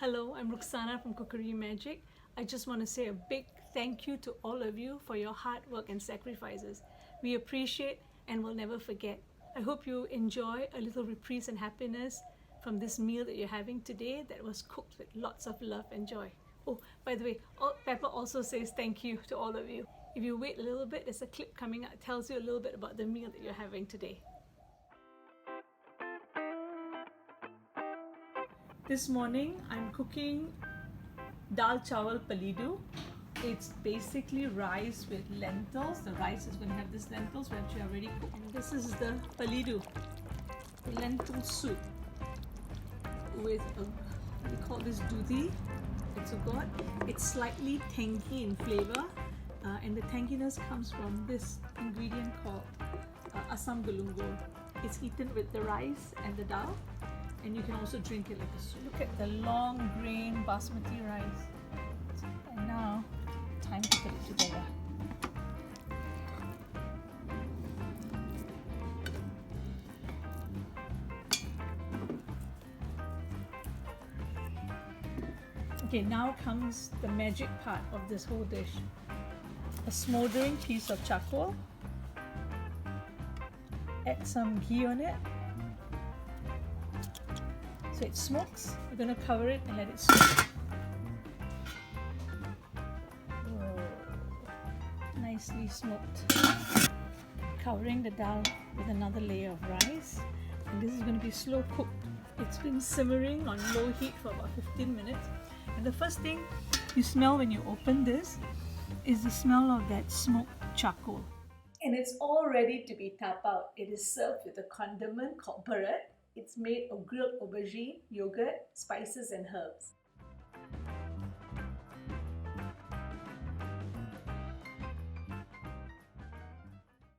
Hello, I'm Ruxana from Cookery Magic. I just want to say a big thank you to all of you for your hard work and sacrifices. We appreciate and will never forget. I hope you enjoy a little reprise and happiness from this meal that you're having today that was cooked with lots of love and joy. Oh, by the way, Pepper also says thank you to all of you. If you wait a little bit, there's a clip coming up that tells you a little bit about the meal that you're having today. This morning I'm cooking Dal Chawal Pelidu. It's basically rice with lentils. The rice is going to have this lentils which are already cooked. And this is the Pelidu, the lentil soup with we call this dudhi. It's slightly tangy in flavor, and the tanginess comes from this ingredient called asam galungo. It's eaten with the rice and the dal, and you can also drink it like a soup. Look at the long grain basmati rice. And now, time to put it together. Okay, now comes the magic part of this whole dish. A smoldering piece of charcoal. Add some ghee on it. So it smokes. We're going to cover it and let it smoke. Nicely smoked. Covering the dal with another layer of rice. And this is going to be slow cooked. It's been simmering on low heat for about 15 minutes. And the first thing you smell when you open this is the smell of that smoked charcoal. And it's all ready to be tapped out. It is served with a condiment called beret. It's made of grilled aubergine, yogurt, spices and herbs.